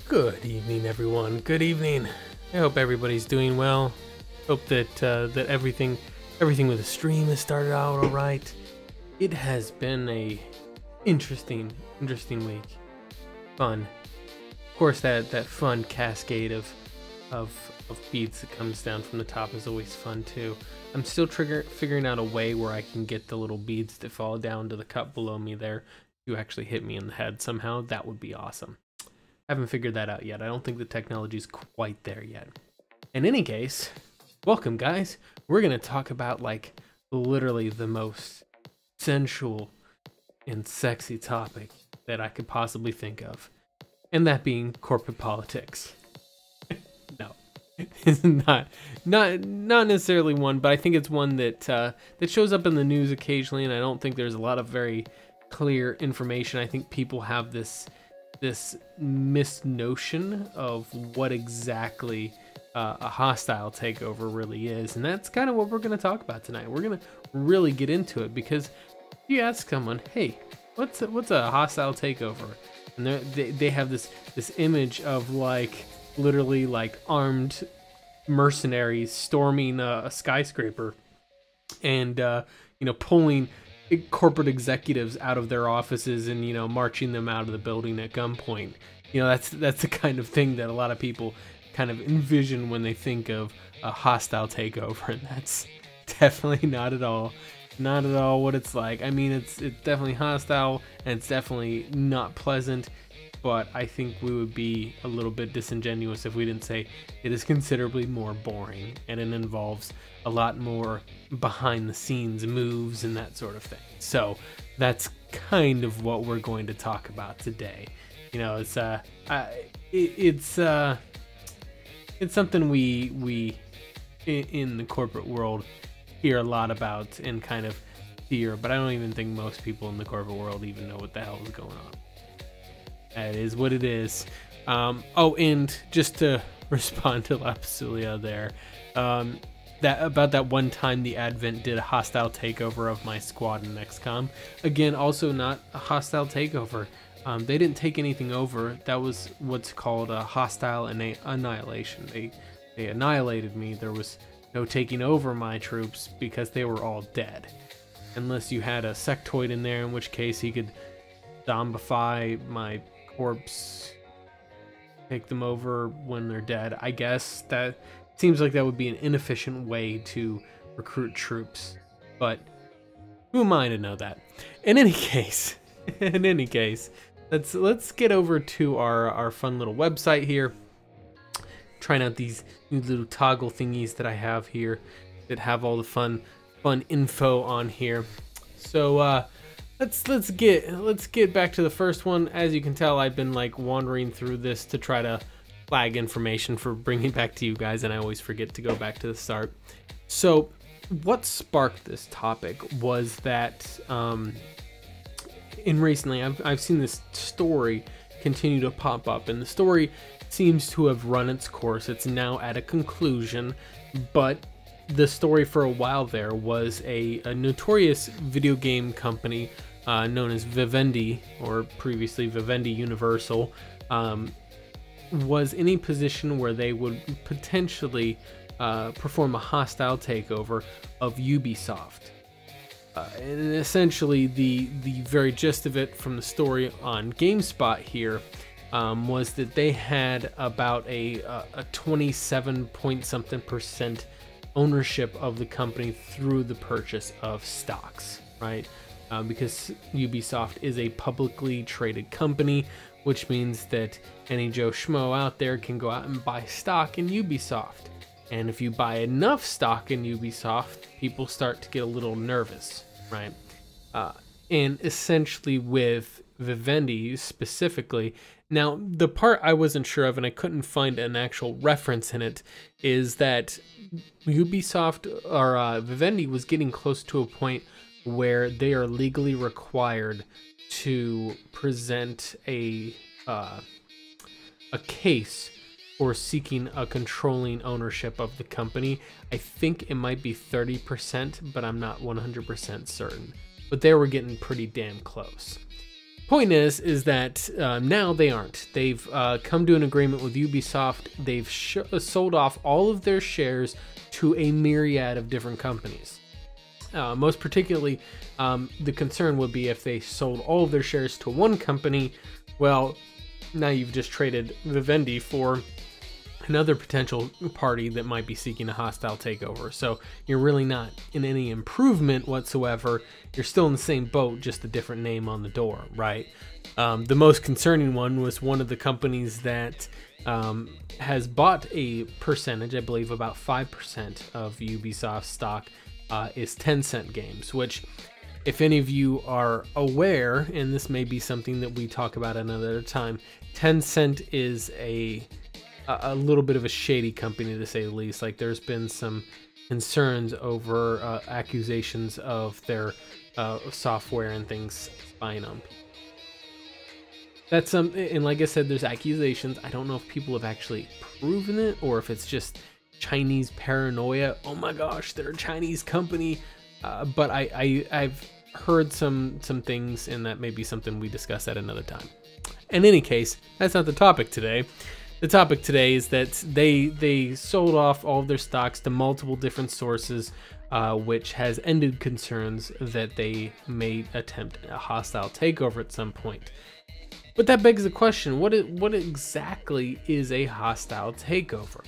Good evening, everyone. Good evening. I hope everybody's doing well. Hope that everything with the stream has started out all right. It has been a interesting week. Fun. Of course, that fun cascade of beads that comes down from the top is always fun too. I'm still figuring out a way where I can get the little beads that fall down to the cup below me there to actually hit me in the head somehow. That would be awesome. Haven't figured that out yet. I don't think the technology is quite there yet. In any case, welcome guys. We're gonna talk about like literally the most sensual and sexy topic that I could possibly think of, and that being corporate politics. No, it's not necessarily one, but I think it's one that that shows up in the news occasionally, and I don't think there's a lot of very clear information. I think people have this misnotion of what exactly a hostile takeover really is, and that's kind of what we're going to talk about tonight. We're going to really get into it, because if you ask someone, hey, what's a hostile takeover, and they have this image of like literally like armed mercenaries storming a skyscraper and pulling corporate executives out of their offices and marching them out of the building at gunpoint. That's the kind of thing that a lot of people kind of envision when they think of a hostile takeover, and that's definitely not at all what it's like. I mean, it's definitely hostile, and it's definitely not pleasant, but I think we would be a little bit disingenuous if we didn't say it is considerably more boring, and it involves a lot more behind the scenes moves and that sort of thing. So that's kind of what we're going to talk about today. It's something we in the corporate world hear a lot about and kind of fear, but I don't even think most people in the corporate world even know what the hell is going on. That is what it is. Oh, and just to respond to Lapsulia there, that one time the Advent did a hostile takeover of my squad in XCOM. Again, also not a hostile takeover. They didn't take anything over. That was what's called a hostile annihilation. They annihilated me. There was no taking over my troops because they were all dead. Unless you had a sectoid in there, in which case he could zombify my corpse, take them over when they're dead. I guess that seems like that would be an inefficient way to recruit troops, but who am I to know that? In any case, let's get over to our fun little website here. Trying out these new little toggle thingies that I have here that have all the fun info on here. So let's get back to the first one. As you can tell, I've been like wandering through this to try to flag information for bringing back to you guys, and I always forget to go back to the start. So what sparked this topic was that in recently I've seen this story continue to pop up, and the story seems to have run its course. It's now at a conclusion, but the story for a while there was a notorious video game company known as Vivendi, or previously Vivendi Universal, was in a position where they would potentially perform a hostile takeover of Ubisoft. And essentially the very gist of it from the story on GameSpot here was that they had about a 27 point something % ownership of the company through the purchase of stocks, right? Because Ubisoft is a publicly traded company, which means that any Joe Schmo out there can go out and buy stock in Ubisoft. And if you buy enough stock in Ubisoft, people start to get a little nervous, right? And essentially with Vivendi specifically, now the part I wasn't sure of and I couldn't find an actual reference in it is that Ubisoft or Vivendi was getting close to a point where they are legally required to present a case for seeking a controlling ownership of the company. I think it might be 30%, but I'm not 100% certain. But they were getting pretty damn close. Point is that now they aren't. They've come to an agreement with Ubisoft. They've sold off all of their shares to a myriad of different companies. Most particularly, the concern would be if they sold all of their shares to one company. Well, now you've just traded Vivendi for another potential party that might be seeking a hostile takeover. So you're really not in any improvement whatsoever. You're still in the same boat, just a different name on the door, right? The most concerning one was one of the companies that has bought a percentage, I believe about 5% of Ubisoft stock, is Tencent Games, which, if any of you are aware, and this may be something that we talk about another time, Tencent is a little bit of a shady company, to say the least. Like, there's been some concerns over accusations of their software and things spying on people. That's and like I said, there's accusations. I don't know if people have actually proven it or if it's just Chinese paranoia. Oh my gosh, they're a Chinese company. But I've heard some things, and that may be something we discuss at another time. In any case, that's not the topic today. The topic today is that they sold off all of their stocks to multiple different sources, which has ended concerns that they may attempt a hostile takeover at some point. But that begs the question, what exactly is a hostile takeover?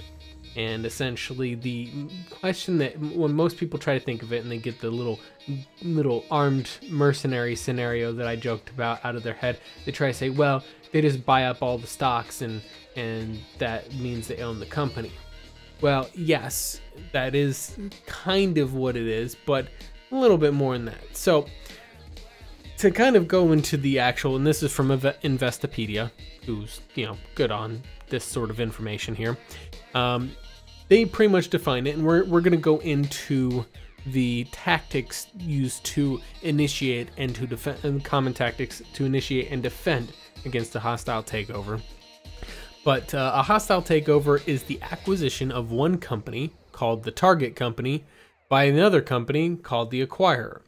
And essentially the question that when most people try to think of it and they get the little armed mercenary scenario that I joked about out of their head, they try to say, well, they just buy up all the stocks and that means they own the company. Well, yes, that is kind of what it is, but a little bit more than that. So to kind of go into the actual, and this is from Investopedia, who's, good on this sort of information here. They pretty much define it, and we're going to go into the tactics used to initiate and to defend, and common tactics to initiate and defend against a hostile takeover. But a hostile takeover is the acquisition of one company, called the target company, by another company called the acquirer,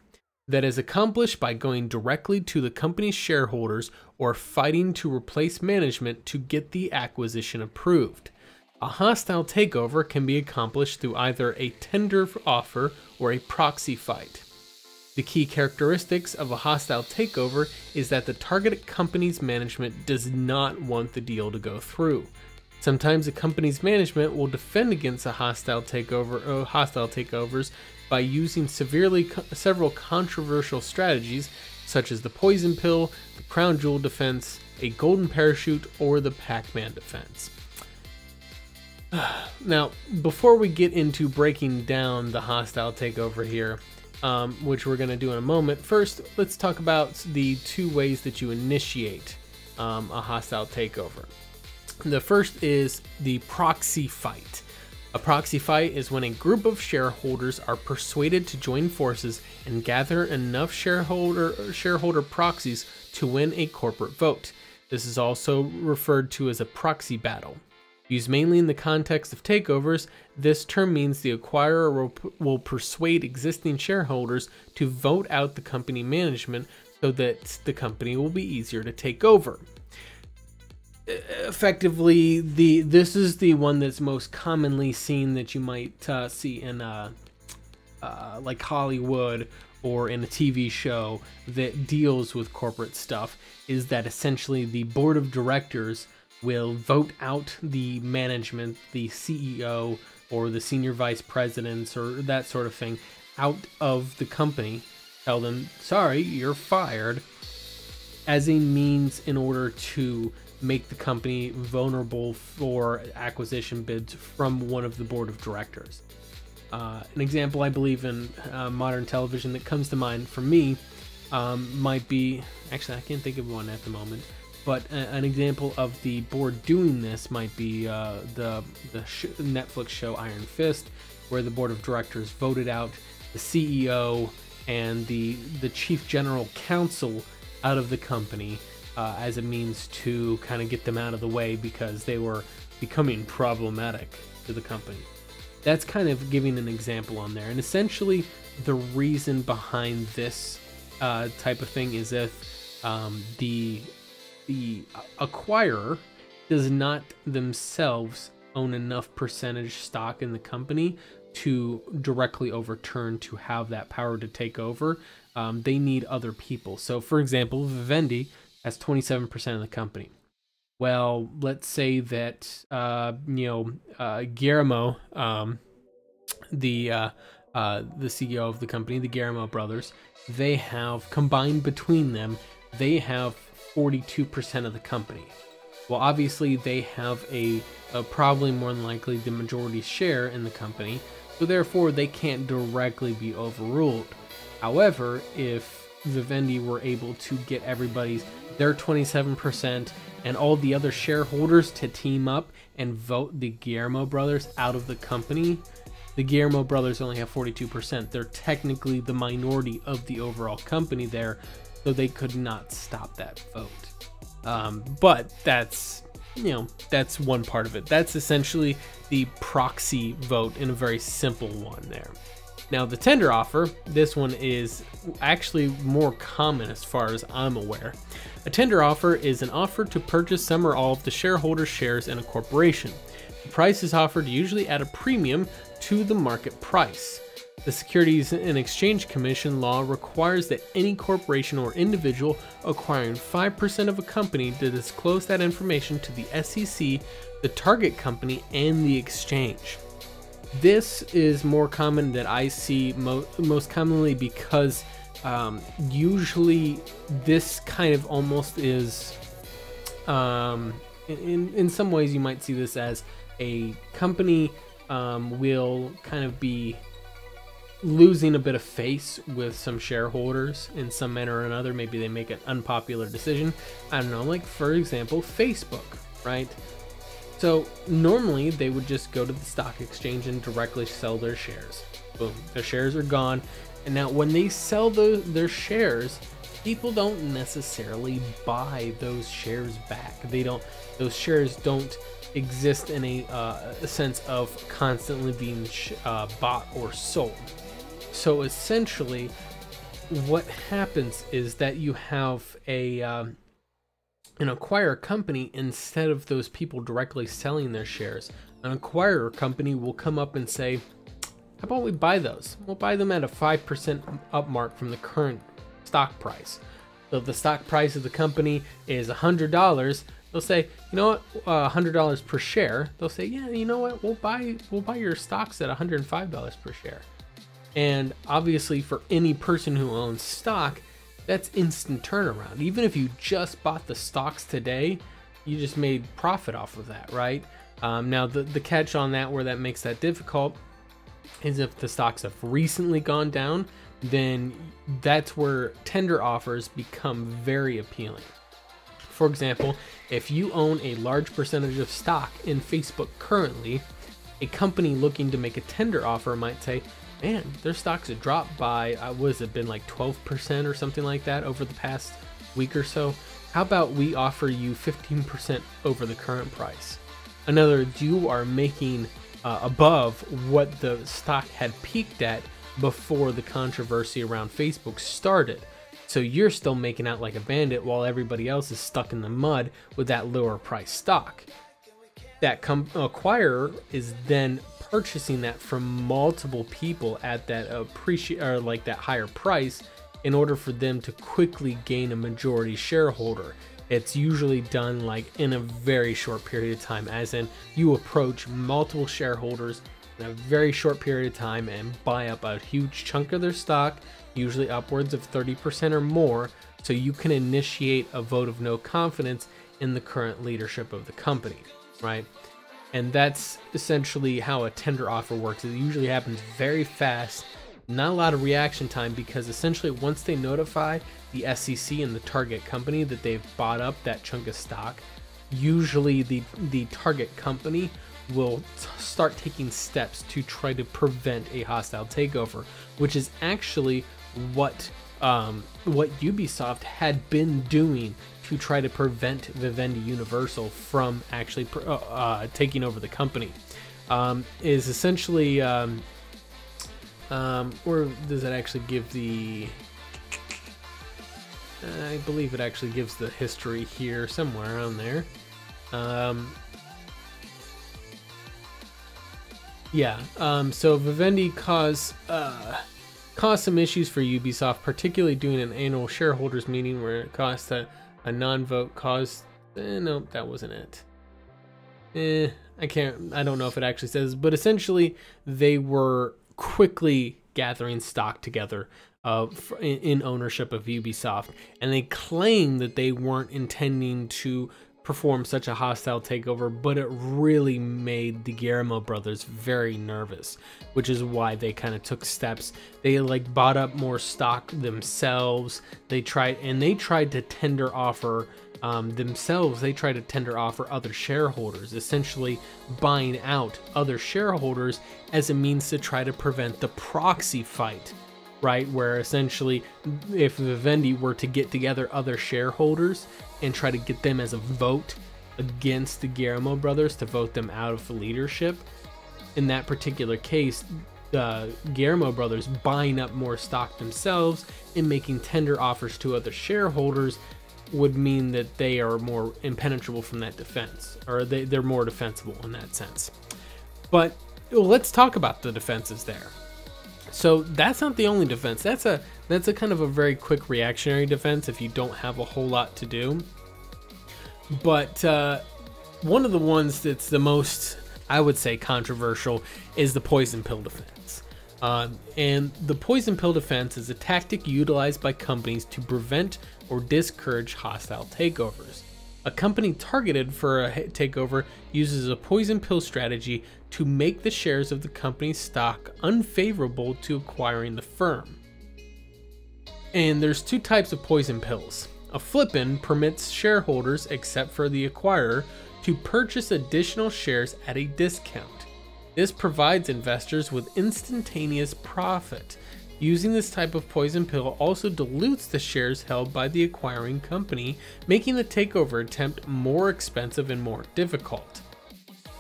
that is accomplished by going directly to the company's shareholders or fighting to replace management to get the acquisition approved. A hostile takeover can be accomplished through either a tender offer or a proxy fight. The key characteristics of a hostile takeover is that the target company's management does not want the deal to go through. Sometimes a company's management will defend against a hostile takeover or hostile takeovers by using several controversial strategies, such as the poison pill, the crown jewel defense, a golden parachute, or the Pac-Man defense. Now, before we get into breaking down the hostile takeover here, which we're going to do in a moment, first let's talk about the two ways that you initiate a hostile takeover. The first is the proxy fight. A proxy fight is when a group of shareholders are persuaded to join forces and gather enough shareholder proxies to win a corporate vote. This is also referred to as a proxy battle. Used mainly in the context of takeovers, this term means the acquirer will persuade existing shareholders to vote out the company management so that the company will be easier to take over. Effectively, this is the one that's most commonly seen that you might see in like Hollywood or in a TV show that deals with corporate stuff, is that essentially the board of directors will vote out the management, the CEO or the senior vice presidents or that sort of thing out of the company, tell them, sorry, you're fired, as a means in order to make the company vulnerable for acquisition bids from one of the board of directors. An example I believe in modern television that comes to mind for me might be, actually I can't think of one at the moment, but an example of the board doing this might be the Netflix show Iron Fist, where the board of directors voted out the CEO and the chief general counsel out of the company as a means to kind of get them out of the way because they were becoming problematic to the company. That's kind of giving an example on there. And essentially the reason behind this type of thing is if The acquirer does not themselves own enough percentage stock in the company to directly overturn, to have that power to take over. They need other people. So for example, Vivendi has 27% of the company. Well, let's say that Guillermo, the CEO of the company, the Guillermo brothers, they have combined between them, they have 42% of the company. Well, obviously they have a probably more than likely the majority share in the company, so therefore they can't directly be overruled. However, if Vivendi were able to get their 27% and all the other shareholders to team up and vote the Guillermo brothers out of the company, the Guillermo brothers only have 42%. They're technically the minority of the overall company there, so they could not stop that vote. But that's one part of it. That's essentially the proxy vote in a very simple one there. Now the tender offer, this one is actually more common as far as I'm aware. A tender offer is an offer to purchase some or all of the shareholders' shares in a corporation. The price is offered usually at a premium to the market price. The Securities and Exchange Commission law requires that any corporation or individual acquiring 5% of a company to disclose that information to the SEC, the target company, and the exchange. This is more common that I see most commonly because usually this kind of almost is, in some ways you might see this as a company will kind of be losing a bit of face with some shareholders in some manner or another. Maybe they make an unpopular decision. I don't know, like for example, Facebook, right? So normally they would just go to the stock exchange and directly sell their shares. Boom, their shares are gone. And now when they sell their shares, people don't necessarily buy those shares back. Those shares don't exist in a sense of constantly being bought or sold. So essentially what happens is that you have an acquirer company. Instead of those people directly selling their shares, an acquirer company will come up and say, how about we buy those? We'll buy them at a 5% up mark from the current stock price. So if the stock price of the company is $100, they'll say, you know what, $100 per share. They'll say, yeah, you know what, we'll buy your stocks at $105 per share. And obviously for any person who owns stock, that's instant turnaround. Even if you just bought the stocks today, you just made profit off of that, right? Now the catch on that, where that makes that difficult, is if the stocks have recently gone down, then that's where tender offers become very appealing. For example, if you own a large percentage of stock in Facebook currently, a company looking to make a tender offer might say, man, their stocks have dropped by, what has it been, like 12% or something like that over the past week or so. How about we offer you 15% over the current price? In other words, you are making above what the stock had peaked at before the controversy around Facebook started. So you're still making out like a bandit while everybody else is stuck in the mud with that lower price stock. That acquirer is then purchasing that from multiple people at that that higher price in order for them to quickly gain a majority shareholder. It's usually done like in a very short period of time, as in you approach multiple shareholders in a very short period of time and buy up a huge chunk of their stock, usually upwards of 30% or more, so you can initiate a vote of no confidence in the current leadership of the company, right? And that's essentially how a tender offer works. It usually happens very fast, not a lot of reaction time, because essentially once they notify the SEC and the target company that they've bought up that chunk of stock, usually the target company will start taking steps to try to prevent a hostile takeover, which is actually what Ubisoft had been doing to try to prevent Vivendi Universal from actually taking over the company. Is essentially, or does it actually give the, I believe it actually gives the history here somewhere around there. So Vivendi caused some issues for Ubisoft, particularly doing an annual shareholders meeting where it caused a non-vote caused. No, that wasn't it. I don't know if it actually says, but essentially they were quickly gathering stock together in ownership of Ubisoft, and they claimed that they weren't intending to perform such a hostile takeover, but it really made the Guillermo brothers very nervous, which is why they kind of took steps. They like bought up more stock themselves. They tried to tender offer themselves. They tried to tender offer other shareholders, essentially buying out other shareholders as a means to try to prevent the proxy fight, right? Where essentially if Vivendi were to get together other shareholders and try to get them as a vote against the Guillermo brothers to vote them out of leadership, in that particular case, the Guillermo brothers buying up more stock themselves and making tender offers to other shareholders would mean that they are more impenetrable from that defense, or they're more defensible in that sense. But let's talk about the defenses there. So that's not the only defense. That's a kind of a very quick reactionary defense if you don't have a whole lot to do. But one of the ones that's the most, I would say, controversial is the poison pill defense. And the poison pill defense is a tactic utilized by companies to prevent or discourage hostile takeovers. A company targeted for a takeover uses a poison pill strategy to make the shares of the company's stock unfavorable to acquiring the firm. And there's two types of poison pills. A flip-in permits shareholders, except for the acquirer, to purchase additional shares at a discount. This provides investors with instantaneous profit. Using this type of poison pill also dilutes the shares held by the acquiring company, making the takeover attempt more expensive and more difficult.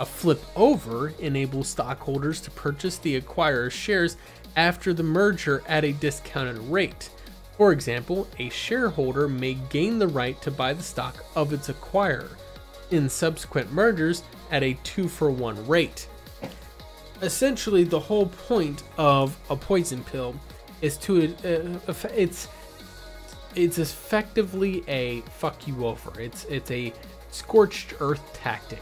A flip over enables stockholders to purchase the acquirer's shares after the merger at a discounted rate. For example, a shareholder may gain the right to buy the stock of its acquirer in subsequent mergers at a 2-for-1 rate. Essentially, the whole point of a poison pill is to it's effectively a fuck you over. It's a scorched earth tactic.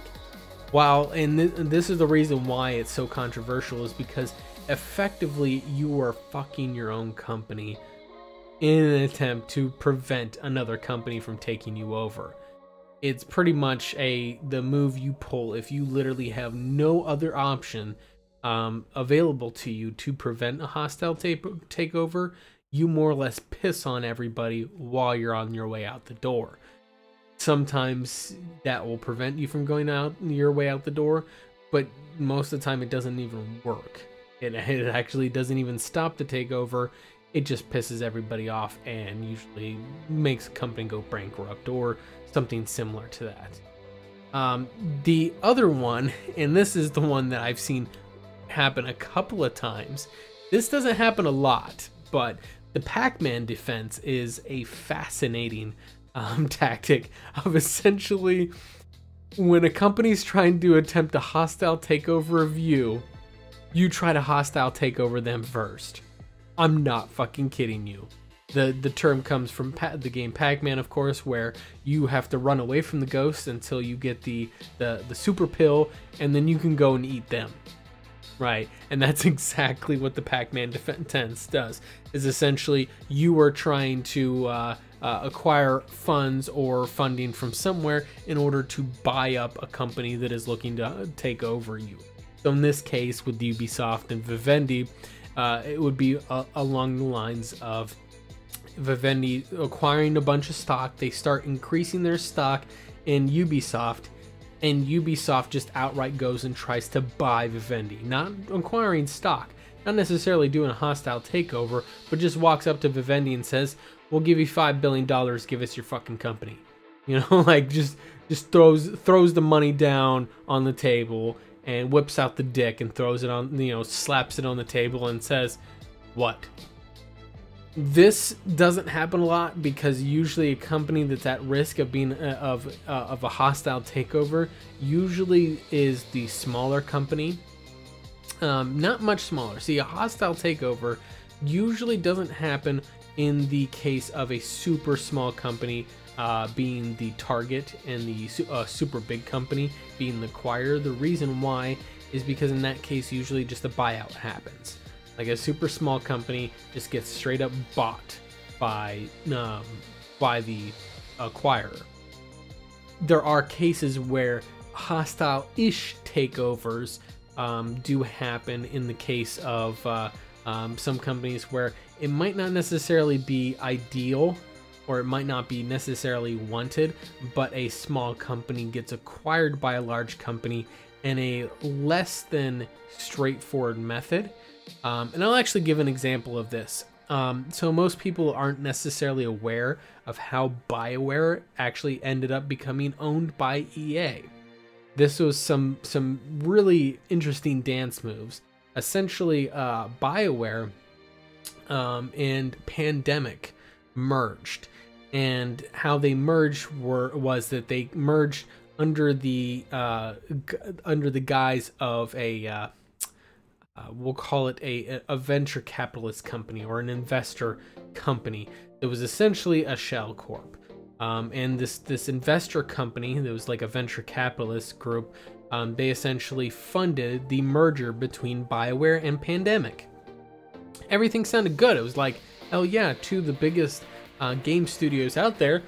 And this is the reason why it's so controversial, is because effectively you are fucking your own company in an attempt to prevent another company from taking you over. It's pretty much the move you pull if you literally have no other option available to you to prevent a hostile takeover. You more or less piss on everybody while you're on your way out the door. Sometimes that will prevent you from going out your way out the door, but most of the time it doesn't even work. It actually doesn't even stop the takeover. It just pisses everybody off and usually makes a company go bankrupt or something similar to that. The other one, and this is the one that I've seen happen a couple of times. This doesn't happen a lot, but the Pac-Man defense is a fascinating tactic of essentially when a company's trying to attempt a hostile takeover of you, you try to hostile takeover them first. I'm not fucking kidding you. The term comes from the game Pac-Man, of course, where you have to run away from the ghosts until you get the super pill, and then you can go and eat them. Right, and that's exactly what the Pac-Man defense does, is essentially you are trying to acquire funds or funding from somewhere in order to buy up a company that is looking to take over you. So in this case with Ubisoft and Vivendi, it would be along the lines of Vivendi acquiring a bunch of stock. They start increasing their stock in Ubisoft, and Ubisoft just outright goes and tries to buy Vivendi, not acquiring stock, not necessarily doing a hostile takeover, but just walks up to Vivendi and says, we'll give you $5 billion, give us your fucking company. You know, like just throws the money down on the table and whips out the dick and throws it on, slaps it on the table and says, what? This doesn't happen a lot because usually a company that's at risk of being of a hostile takeover usually is the smaller company. Not much smaller. See, a hostile takeover usually doesn't happen in the case of a super small company being the target and the super big company being the acquirer. The reason why is because in that case usually just a buyout happens. Like a super small company just gets straight up bought by the acquirer. There are cases where hostile-ish takeovers do happen in the case of some companies where it might not necessarily be ideal or it might not be necessarily wanted, but a small company gets acquired by a large company in a less than straightforward method. And I'll actually give an example of this. So most people aren't necessarily aware of how BioWare actually ended up becoming owned by EA. This was some really interesting dance moves. Essentially, BioWare and Pandemic merged, and how they merged was that they merged under the guise of a we'll call it a venture capitalist company or an investor company. It was essentially a shell corp. And this investor company that was like a venture capitalist group, they essentially funded the merger between BioWare and Pandemic. Everything sounded good. It was like, hell yeah, two of the biggest game studios out there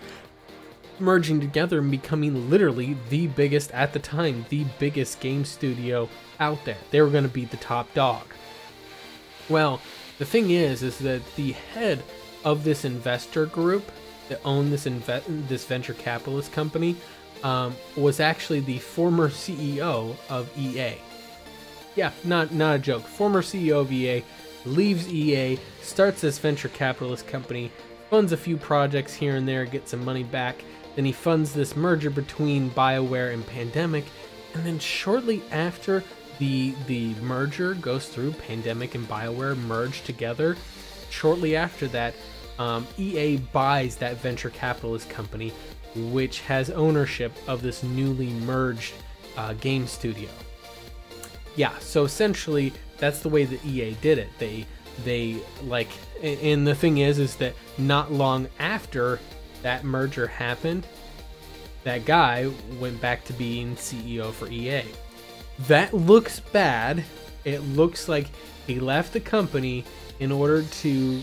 merging together and becoming literally the biggest, at the time, the biggest game studio out there. They were going to be the top dog. Well, the thing is that the head of this investor group that owned this venture capitalist company was actually the former CEO of EA. Yeah, not a joke. Former CEO of EA leaves EA, starts this venture capitalist company, funds a few projects here and there, gets some money back. Then he funds this merger between BioWare and Pandemic, and then shortly after the merger goes through, Pandemic and BioWare merge together. Shortly after that, EA buys that venture capitalist company, which has ownership of this newly merged game studio. Yeah, so essentially that's the way that EA did it. They like, and the thing is that not long after that merger happened, that guy went back to being CEO for EA. That looks bad. It looks like he left the company in order to,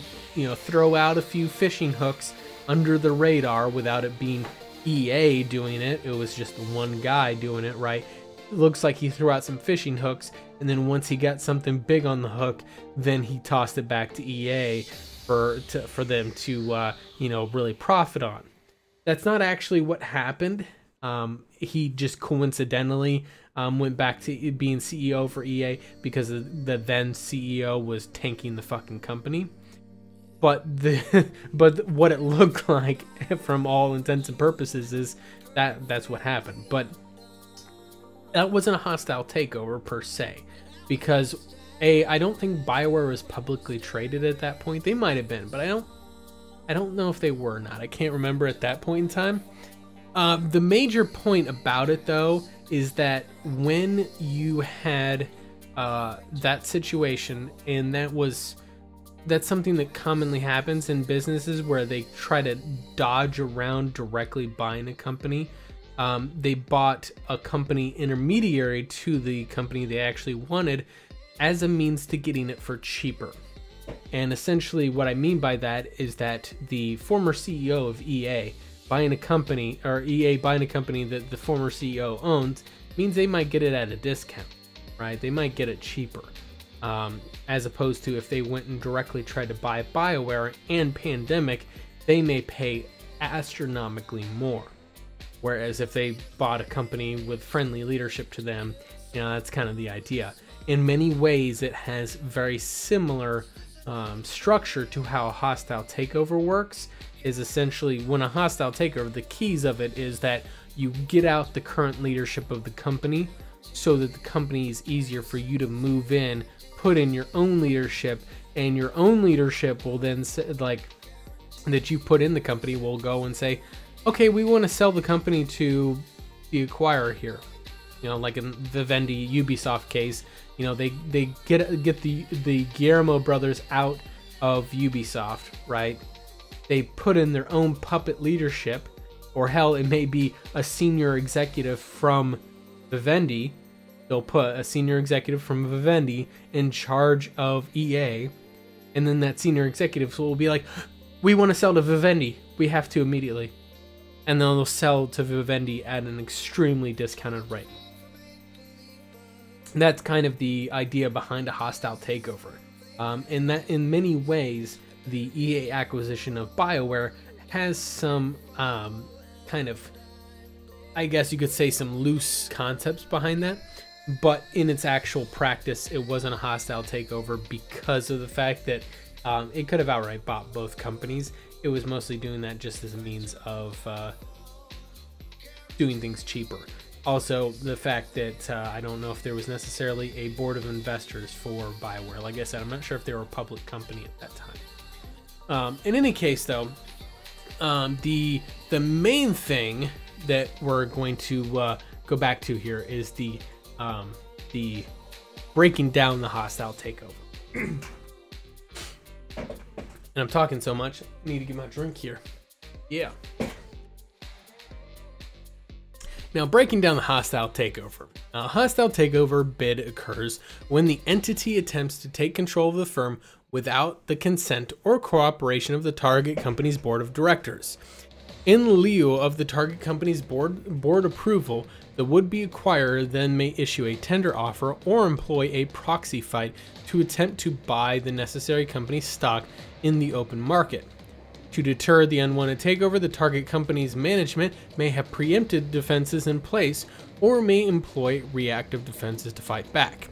throw out a few fishing hooks under the radar without it being EA doing it. It was just one guy doing it, right? It looks like he threw out some fishing hooks, and then once he got something big on the hook, then he tossed it back to EA for them to really profit on. That's not actually what happened. He just coincidentally went back to being CEO for EA because the then CEO was tanking the fucking company. But but what it looked like, from all intents and purposes, is that's what happened. But that wasn't a hostile takeover per se, because I don't think BioWare was publicly traded at that point. They might have been, but I don't know if they were or not. I can't remember at that point in time. The major point about it, though, is that when you had that situation, and that's something that commonly happens in businesses where they try to dodge around directly buying a company. They bought a company intermediary to the company they actually wanted as a means to getting it for cheaper. And essentially what I mean by that is that the former CEO of EA buying a company, or EA buying a company that the former CEO owns, means they might get it at a discount, right? They might get it cheaper. As opposed to if they went and directly tried to buy BioWare and Pandemic, they may pay astronomically more. Whereas if they bought a company with friendly leadership to them, that's kind of the idea. In many ways, it has very similar structure to how a hostile takeover works. Is essentially, when a hostile takeover, the keys of it is that you get out the current leadership of the company so that the company is easier for you to move in put in your own leadership, and your own leadership will then say, like, that you put in the company will go and say, okay, we want to sell the company to the acquirer here. You know, like in the Vivendi Ubisoft case, you know, they get the Guillermo brothers out of Ubisoft, right? They put in their own puppet leadership, or hell, it may be a senior executive from Vivendi. They'll put a senior executive from Vivendi in charge of EA, and then that senior executive will be like, we want to sell to Vivendi. We have to immediately. And then they'll sell to Vivendi at an extremely discounted rate. That's kind of the idea behind a hostile takeover. And that in many ways, the EA acquisition of BioWare has some kind of, I guess you could say, some loose concepts behind that. But in its actual practice, it wasn't a hostile takeover because of the fact that it could have outright bought both companies. It was mostly doing that just as a means of doing things cheaper. Also, the fact that I don't know if there was necessarily a board of investors for BioWare. Like I said, I'm not sure if they were a public company at that time. In any case, though, the main thing that we're going to go back to here is the breaking down the hostile takeover. And I'm talking so much, I need to get my drink here. Yeah. Now, breaking down the hostile takeover. A hostile takeover bid occurs when the entity attempts to take control of the firm without the consent or cooperation of the target company's board of directors. In lieu of the target company's board approval, the would-be acquirer then may issue a tender offer or employ a proxy fight to attempt to buy the necessary company's stock in the open market. To deter the unwanted takeover, the target company's management may have preemptive defenses in place or may employ reactive defenses to fight back.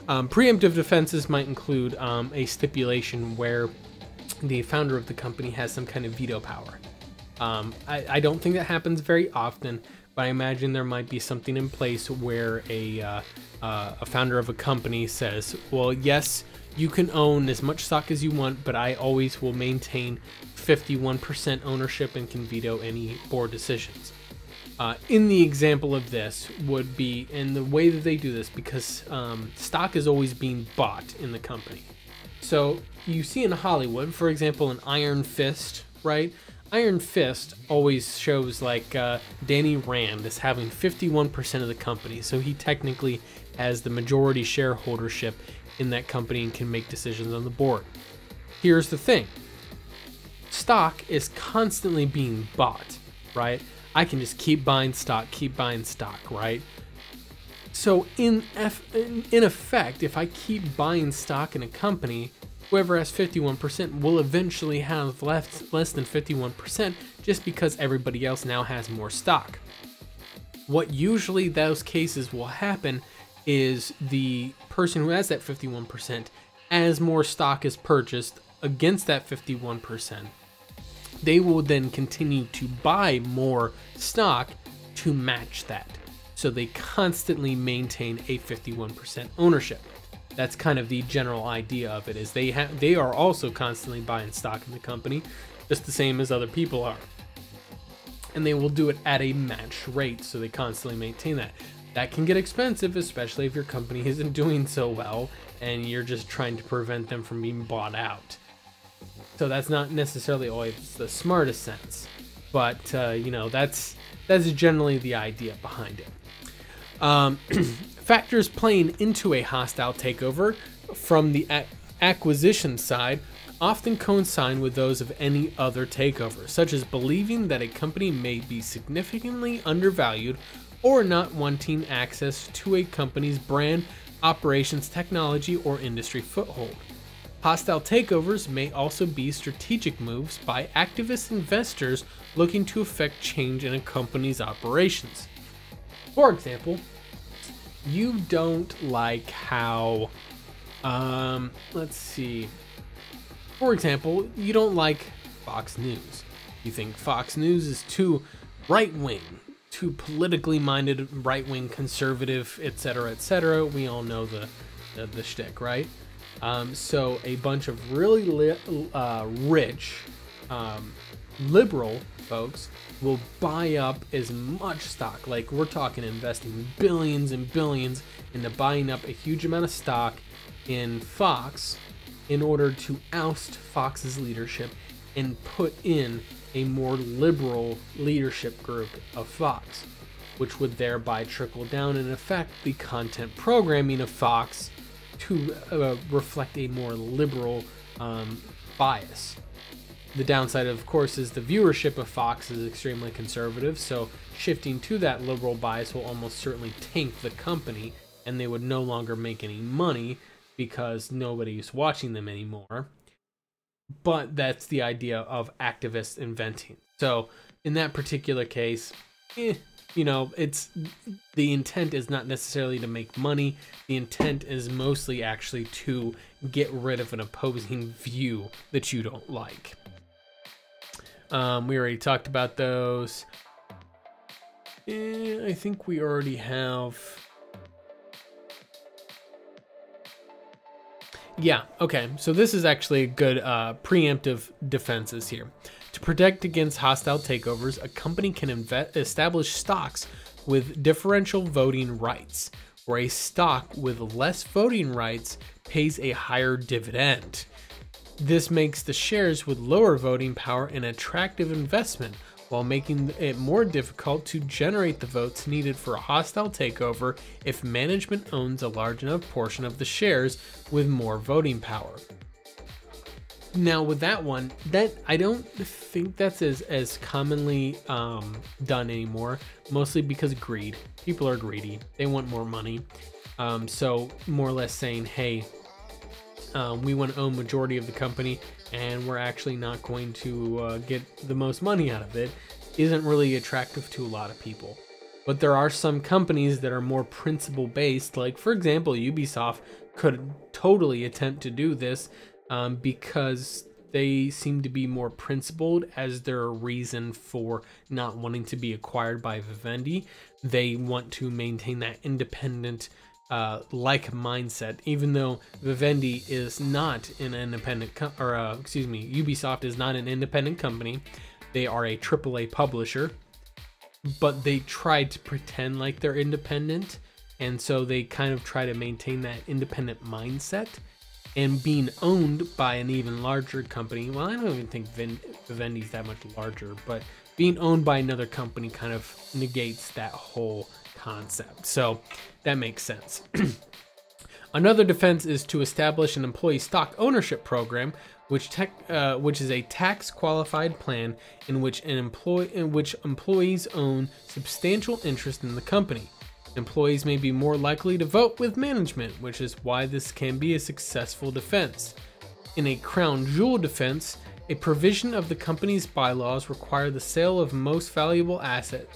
Preemptive defenses might include a stipulation where the founder of the company has some kind of veto power. I don't think that happens very often, but I imagine there might be something in place where a founder of a company says, well, yes, you can own as much stock as you want, but I always will maintain 51% ownership and can veto any board decisions. In the example of this would be, and the way that they do this, because stock is always being bought in the company. So you see in Hollywood, for example, an Iron Fist, right? Iron Fist always shows like Danny Rand as having 51% of the company, so he technically has the majority shareholdership in that company and can make decisions on the board. Here's the thing. Stock is constantly being bought, right? I can just keep buying stock, right? So in effect, if I keep buying stock in a company, whoever has 51% will eventually have less than 51% just because everybody else now has more stock. What usually those cases will happen is the person who has that 51%, as more stock is purchased against that 51%, they will then continue to buy more stock to match that. So they constantly maintain a 51% ownership. That's kind of the general idea of it, is they are also constantly buying stock in the company, just the same as other people are. And they will do it at a matched rate, so they constantly maintain that. That can get expensive, especially if your company isn't doing so well and you're just trying to prevent them from being bought out. So that's not necessarily always the smartest sense, but you know, that's generally the idea behind it. Factors playing into a hostile takeover from the acquisition side often coincide with those of any other takeover, such as believing that a company may be significantly undervalued or not wanting access to a company's brand, operations, technology, or industry foothold. Hostile takeovers may also be strategic moves by activist investors looking to affect change in a company's operations. For example, you don't like how, let's see. For example, you don't like Fox News. You think Fox News is too right-wing, too politically minded, right-wing, conservative, etc., etc. We all know the shtick, right? So a bunch of really rich, liberal folks will buy up as much stock. Like, we're talking investing billions and billions into buying up a huge amount of stock in Fox in order to oust Fox's leadership and put in a more liberal leadership group of Fox, which would thereby trickle down and affect the content programming of Fox to reflect a more liberal bias. The downside, of course, is the viewership of Fox is extremely conservative, so shifting to that liberal bias will almost certainly tank the company, and they would no longer make any money because nobody's watching them anymore. But that's the idea of activists inventing. So in that particular case, you know, it's the intent is not necessarily to make money. The intent is mostly actually to get rid of an opposing view that you don't like. We already talked about those. I think we already have. Yeah, okay, so this is actually a good preemptive defenses here. To protect against hostile takeovers, a company can establish stocks with differential voting rights, where a stock with less voting rights pays a higher dividend. This makes the shares with lower voting power an attractive investment, while making it more difficult to generate the votes needed for a hostile takeover if management owns a large enough portion of the shares with more voting power. Now with that one, that I don't think that's as commonly done anymore, mostly because greed. People are greedy. They want more money. So more or less saying, hey, we want to own majority of the company and we're actually not going to get the most money out of it, isn't really attractive to a lot of people. But there are some companies that are more principle based, like for example Ubisoft could totally attempt to do this because they seem to be more principled as their reason for not wanting to be acquired by Vivendi. They want to maintain that independent like mindset, even though Vivendi is not an independent Ubisoft is not an independent company. They are a AAA publisher, but they try to pretend like they're independent, and so they kind of try to maintain that independent mindset. And being owned by an even larger company, well, I don't even think Vivendi's that much larger, but being owned by another company kind of negates that whole concept. So that makes sense. Another defense is to establish an employee stock ownership program, which is a tax qualified plan in which employees own substantial interest in the company. Employees may be more likely to vote with management, which is why this can be a successful defense. In a crown jewel defense, a provision of the company's bylaws require the sale of the most valuable assets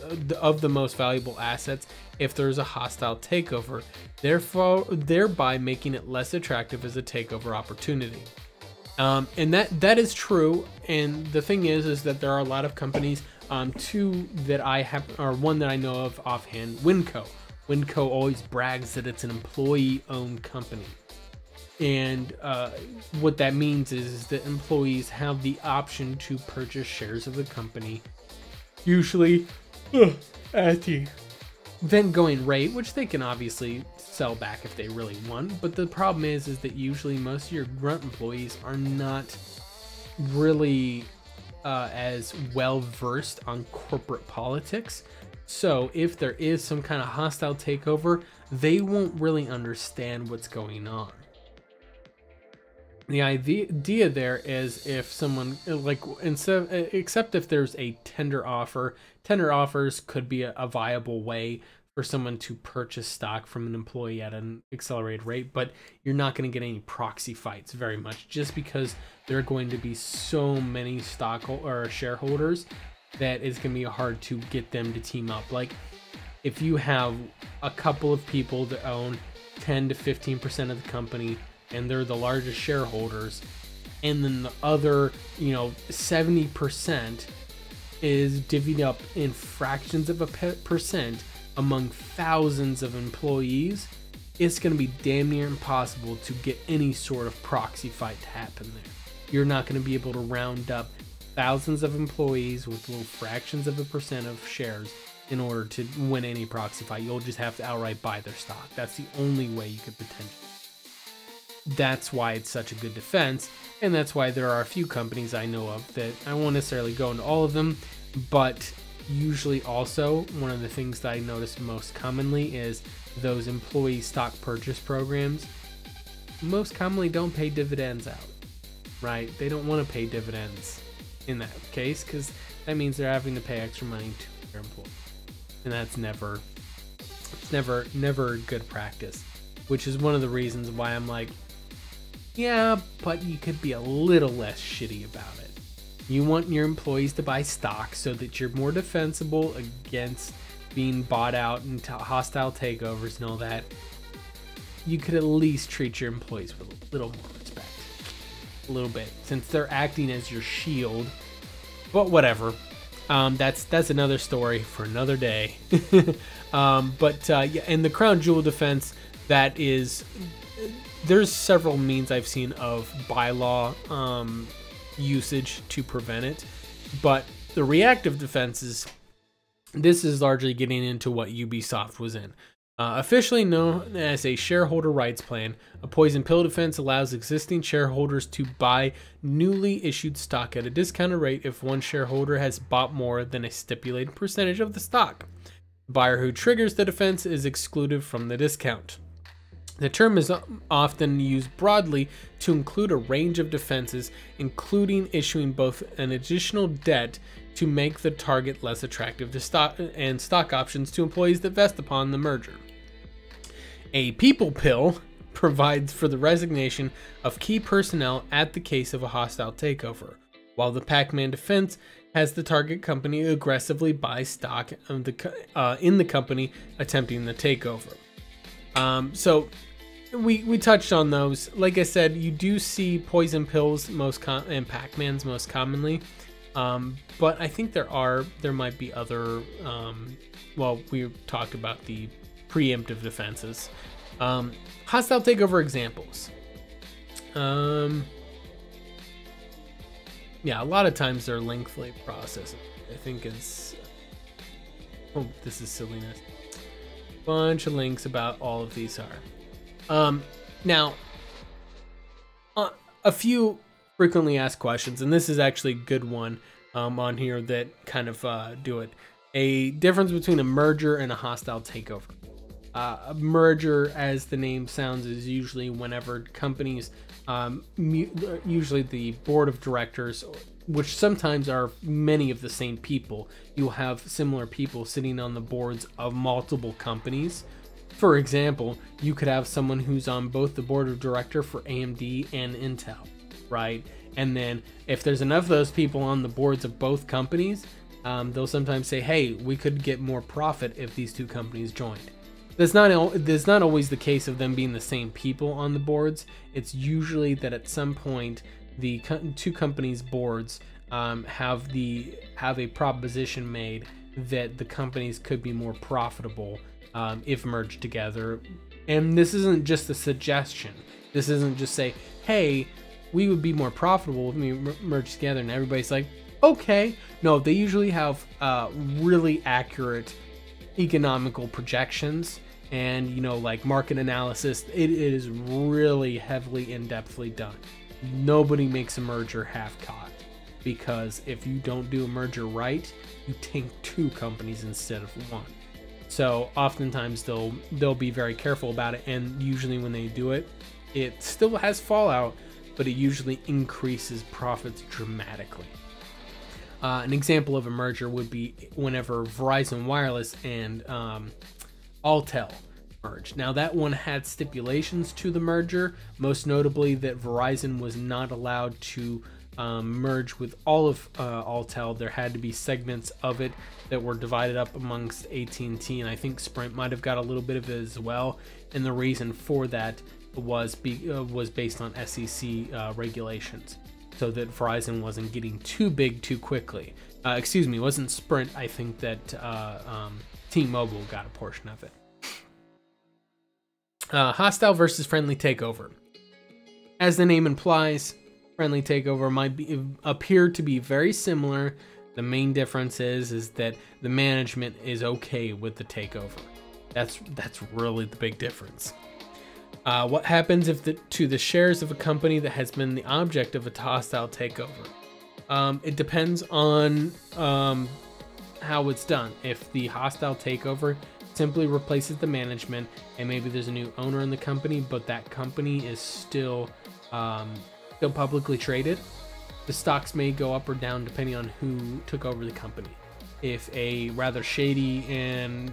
if there is a hostile takeover, thereby making it less attractive as a takeover opportunity. And that is true. And the thing is that there are a lot of companies. Two that I have, or one that I know of offhand, Winco. Winco always brags that it's an employee-owned company. And what that means is that employees have the option to purchase shares of the company, usually at the then going rate, which they can obviously sell back if they really want. But the problem is that usually most of your grunt employees are not really as well versed on corporate politics. So if there is some kind of hostile takeover, they won't really understand what's going on. The idea there is if someone, like, except if there's a tender offer, tender offers could be a viable way for someone to purchase stock from an employee at an accelerated rate, but you're not going to get any proxy fights very much, just because there are going to be so many stock or shareholders that it's going to be hard to get them to team up. Like, if you have a couple of people that own 10 to 15% of the company, and they're the largest shareholders, and then the other, 70% is divvied up in fractions of a percent among thousands of employees, it's going to be damn near impossible to get any sort of proxy fight to happen there. You're not going to be able to round up thousands of employees with little fractions of a percent of shares in order to win any proxy fight. You'll just have to outright buy their stock. That's the only way you could potentially. That's why it's such a good defense, and that's why there are a few companies I know of that I won't necessarily go into all of them, but usually also one of the things that I notice most commonly is those employee stock purchase programs most commonly don't pay dividends out, right? They don't want to pay dividends in that case because that means they're having to pay extra money to their employees, and that's never good practice, which is one of the reasons why I'm like, yeah, but you could be a little less shitty about it. You want your employees to buy stock so that you're more defensible against being bought out and hostile takeovers and all that. You could at least treat your employees with a little more respect. A little bit, since they're acting as your shield. But whatever. That's another story for another day. Yeah, and the crown jewel defense, that is... There's several means I've seen of bylaw usage to prevent it, but the reactive defenses, this is largely getting into what Ubisoft was in. Officially known as a shareholder rights plan, a poison pill defense allows existing shareholders to buy newly issued stock at a discounted rate if one shareholder has bought more than a stipulated percentage of the stock. The buyer who triggers the defense is excluded from the discount. The term is often used broadly to include a range of defenses, including issuing both an additional debt to make the target less attractive to stock and stock options to employees that vest upon the merger. A people pill provides for the resignation of key personnel at the case of a hostile takeover, while the Pac-Man defense has the target company aggressively buy stock of in the company attempting the takeover. So we touched on those. Like I said, you do see poison pills and Pac-Mans most commonly, but I think there might be other. Well, we talked about the preemptive defenses. Hostile takeover examples. Yeah, a lot of times they're lengthy processes. I think it's. Oh, this is silliness. Bunch of links about all of these are. Now, a few frequently asked questions, and this is actually a good one on here that kind of do it. A difference between a merger and a hostile takeover. A merger, as the name sounds, is usually whenever companies, usually the board of directors, which sometimes are many of the same people. You'll have similar people sitting on the boards of multiple companies. For example, you could have someone who's on both the board of director for AMD and Intel, right? And then if there's enough of those people on the boards of both companies, they'll sometimes say, hey, we could get more profit if these two companies joined. That's not always the case of them being the same people on the boards. It's usually that at some point the two companies' boards have a proposition made that the companies could be more profitable if merged together. And this isn't just a suggestion. This isn't just say, hey, we would be more profitable if we merged together, and everybody's like, okay. No, they usually have really accurate economical projections and, you know, like market analysis. It is really heavily in-depthly done. Nobody makes a merger half-cocked, because if you don't do a merger right, you tank two companies instead of one. So oftentimes they'll be very careful about it, and usually when they do it, it still has fallout, but it usually increases profits dramatically. An example of a merger would be whenever Verizon Wireless and Altel merged. Now that one had stipulations to the merger, most notably that Verizon was not allowed to merge with all of Altel. There had to be segments of it that were divided up amongst AT&T, and I think Sprint might have got a little bit of it as well. And the reason for that was based on SEC regulations, so that Verizon wasn't getting too big too quickly. Excuse me, it wasn't Sprint. I think that T-Mobile got a portion of it. Hostile versus friendly takeover. As the name implies, friendly takeover might appear to be very similar. The main difference is that the management is okay with the takeover. That's really the big difference. What happens if to the shares of a company that has been the object of a hostile takeover? It depends on how it's done. If the hostile takeover simply replaces the management and maybe there's a new owner in the company, but that company is still publicly traded, the stocks may go up or down depending on who took over the company. If a rather shady and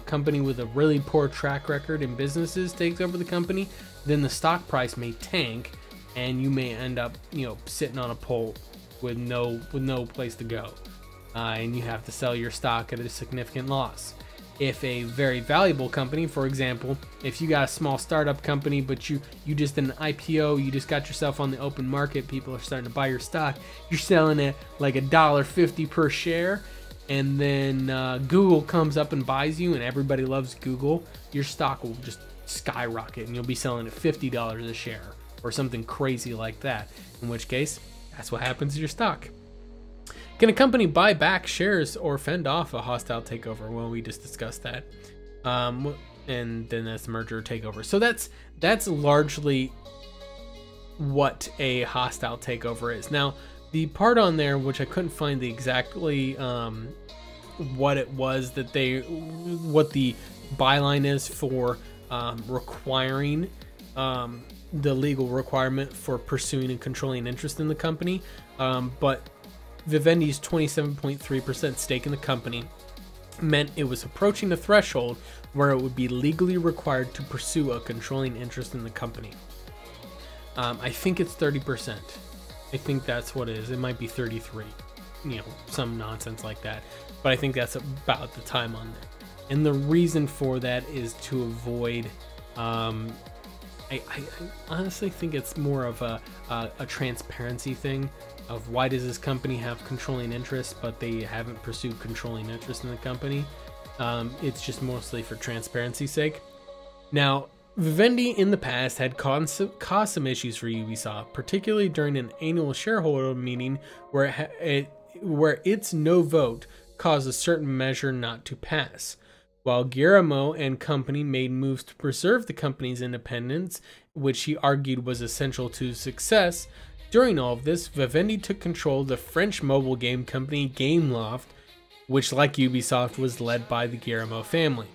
company with a really poor track record in businesses takes over the company, then the stock price may tank and you may end up, sitting on a pole with no place to go, and you have to sell your stock at a significant loss. If a very valuable company, for example, if you got a small startup company, but you just did an IPO, you just got yourself on the open market, people are starting to buy your stock, you're selling it like $1.50 per share, and then Google comes up and buys you and everybody loves Google, your stock will just skyrocket and you'll be selling at $50 a share or something crazy like that, in which case, that's what happens to your stock. Can a company buy back shares or fend off a hostile takeover? Well, we just discussed that. And then that's merger or takeover. So that's largely what a hostile takeover is. Now, the part on there, which I couldn't find exactly what it was that what the byline is for requiring the legal requirement for pursuing and controlling an interest in the company, but Vivendi's 27.3% stake in the company meant it was approaching a threshold where it would be legally required to pursue a controlling interest in the company. I think it's 30%. I think that's what it is. It might be 33, some nonsense like that. But I think that's about the time on there. And the reason for that is to avoid, I honestly think it's more of a transparency thing of why does this company have controlling interest, but they haven't pursued controlling interest in the company. It's just mostly for transparency's sake. Now, Vivendi in the past had caused some issues for Ubisoft, particularly during an annual shareholder meeting where its no vote caused a certain measure not to pass. While Guillermo and company made moves to preserve the company's independence, which he argued was essential to success, during all of this, Vivendi took control of the French mobile game company Gameloft, which, like Ubisoft, was led by the Guillermo family.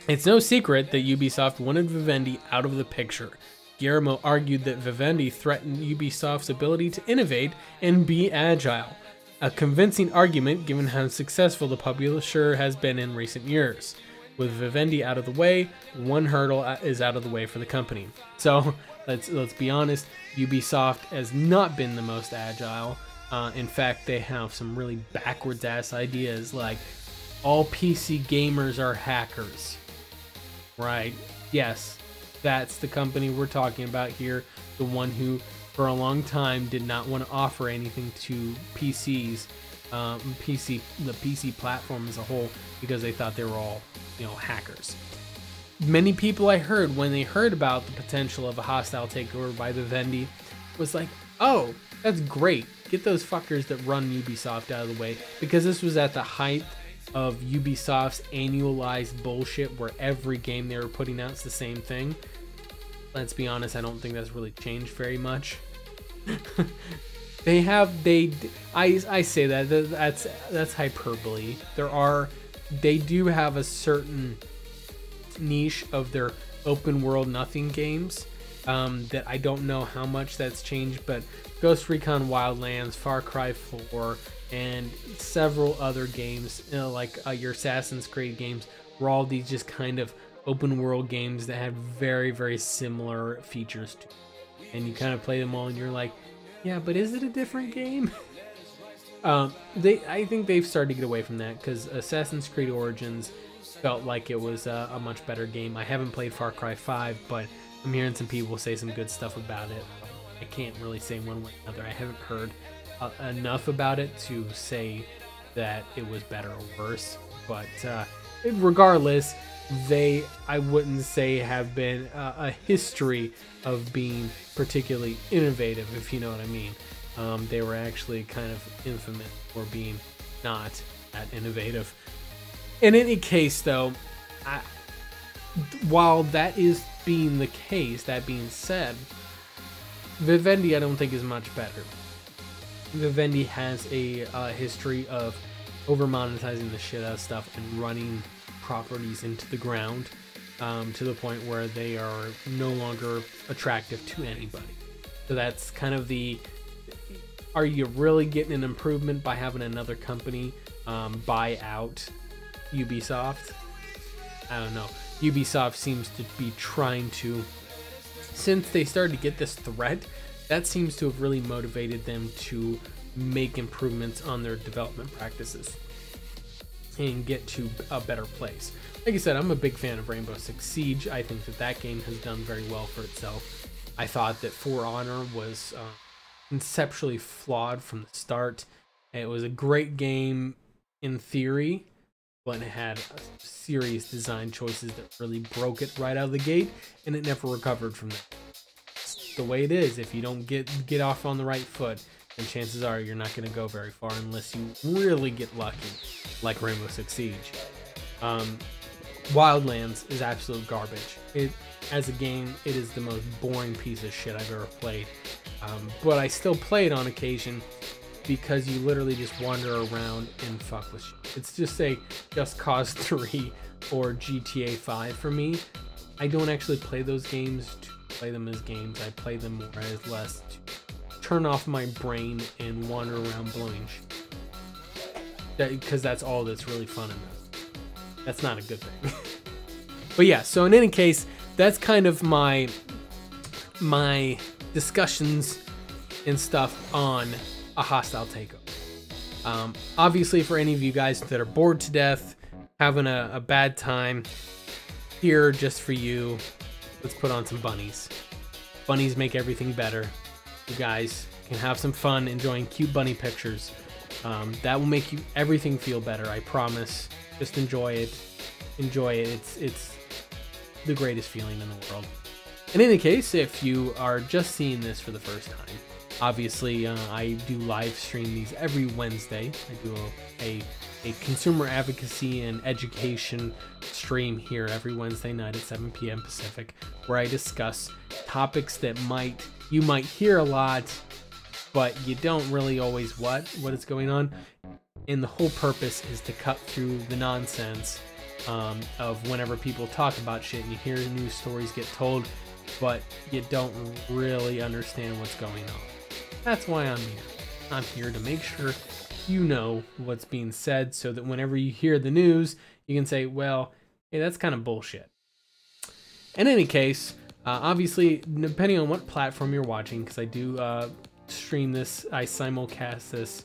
It's no secret that Ubisoft wanted Vivendi out of the picture. Guillermo argued that Vivendi threatened Ubisoft's ability to innovate and be agile, a convincing argument given how successful the publisher has been in recent years. With Vivendi out of the way, one hurdle is out of the way for the company. So let's be honest, Ubisoft has not been the most agile. In fact, they have some really backwards ass ideas like all PC gamers are hackers. Right? Yes, that's the company we're talking about here. The one who for a long time did not want to offer anything to PCs, the PC platform as a whole, because they thought they were all, hackers. Many people I heard when they heard about the potential of a hostile takeover by Vivendi was like, oh, that's great. Get those fuckers that run Ubisoft out of the way, because this was at the height of Ubisoft's annualized bullshit where every game they were putting out is the same thing. Let's be honest, I don't think that's really changed very much. I say that's hyperbole. They do have a certain niche of their open world nothing games that I don't know how much that's changed, but Ghost Recon Wildlands, Far Cry 4, and several other games, like your Assassin's Creed games, were all these just kind of open world games that had very, very similar features to it. And you kind of play them all and you're like, yeah, but is it a different game? I think they've started to get away from that, because Assassin's Creed Origins felt like it was a much better game. I haven't played Far Cry 5, but I'm hearing some people say some good stuff about it. I can't really say one way or another. I haven't heard enough about it to say that it was better or worse. But regardless, I wouldn't say have been a history of being particularly innovative, if you know what I mean. They were actually kind of infamous for being not that innovative. In any case, though, while that is being the case, that being said, Vivendi I don't think is much better. Vivendi has a history of over monetizing the shit out of stuff and running properties into the ground to the point where they are no longer attractive to anybody. So that's kind of are you really getting an improvement by having another company buy out Ubisoft? I don't know. Ubisoft seems to be trying to, since they started to get this threat, that seems to have really motivated them to make improvements on their development practices and get to a better place. Like I said, I'm a big fan of Rainbow Six Siege. I think that game has done very well for itself. I thought that For Honor was conceptually flawed from the start. It was a great game in theory, but it had serious design choices that really broke it right out of the gate, and it never recovered from that. It's the way it is. If you don't get off on the right foot, then chances are you're not going to go very far unless you really get lucky, like Rainbow Six Siege. Wildlands is absolute garbage. As a game, it is the most boring piece of shit I've ever played. But I still play it on occasion because you literally just wander around and fuck with shit. It's just a Just Cause 3 or GTA 5 for me. I don't actually play those games to play them as games. I play them more as less to turn off my brain and wander around blowing shit. Because that's all that's really fun in this. That's not a good thing. But yeah, so in any case, that's kind of my discussions and stuff on a hostile takeover. Obviously, for any of you guys that are bored to death, having a bad time, here just for you, let's put on some bunnies. Bunnies make everything better. You guys can have some fun enjoying cute bunny pictures. That will make everything feel better, I promise. Just enjoy it. Enjoy it. It's the greatest feeling in the world. In any case, if you are just seeing this for the first time, obviously I do live stream these every Wednesday. I do a consumer advocacy and education stream here every Wednesday night at 7 p.m. Pacific, where I discuss topics that you might hear a lot, but you don't really always what is going on. And the whole purpose is to cut through the nonsense of whenever people talk about shit and you hear news stories get told, but you don't really understand what's going on. That's why I'm here. I'm here to make sure you know what's being said so that whenever you hear the news, you can say, well, hey, that's kind of bullshit. In any case, obviously, depending on what platform you're watching, because I do stream this, I simulcast this,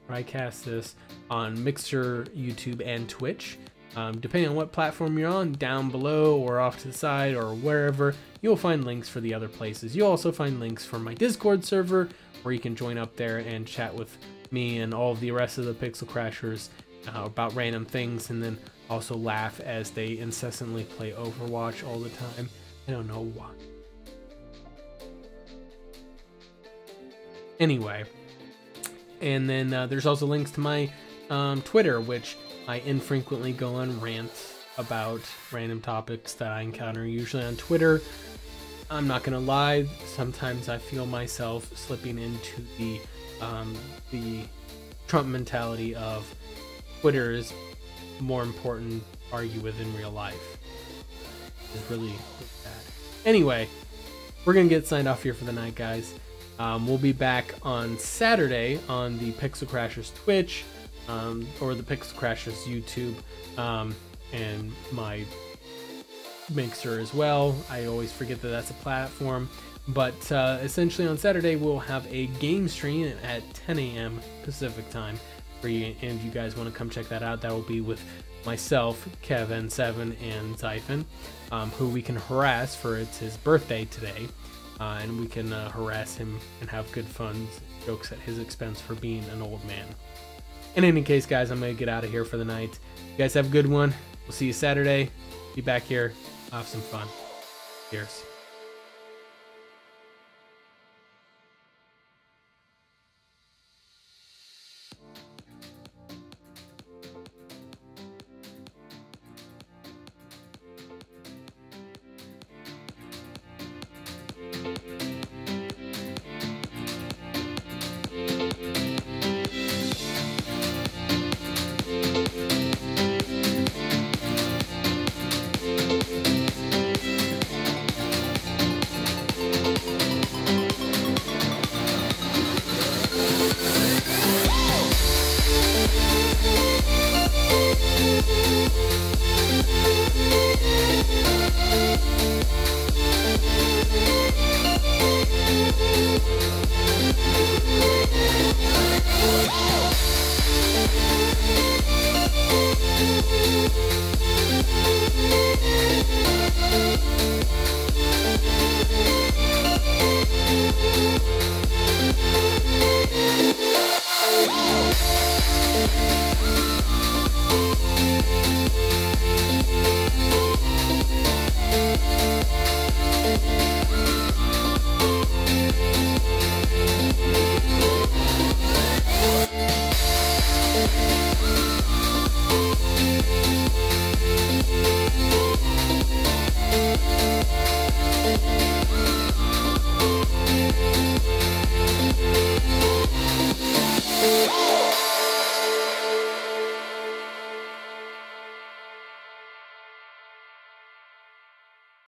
or I cast this on Mixer, YouTube, and Twitch. Depending on what platform you're on, down below or off to the side or wherever, you'll find links for the other places. You'll also find links for my Discord server, where you can join up there and chat with me and all of the rest of the Pixel Crashers about random things, and then also laugh as they incessantly play Overwatch all the time. I don't know why. Anyway, and then there's also links to my Twitter, which I infrequently go on rants about random topics that I encounter, usually on Twitter. I'm not gonna lie, sometimes I feel myself slipping into the Trump mentality of Twitter is more important to argue with in real life. It's really bad. Anyway, we're gonna get signed off here for the night, guys. We'll be back on Saturday on the Pixel Crashers Twitch, or the Pixel Crashers YouTube, and my Mixer as well. I always forget that that's a platform, but essentially on Saturday we'll have a game stream at 10 a.m. Pacific time for you, and if you guys want to come check that out, that will be with myself, Kevin7, and Zyphon, who we can harass for it's his birthday today, and we can harass him and have good fun, jokes at his expense for being an old man. In any case, guys, I'm gonna get out of here for the night. You guys have a good one. We'll see you Saturday. be back here, have some fun. Cheers.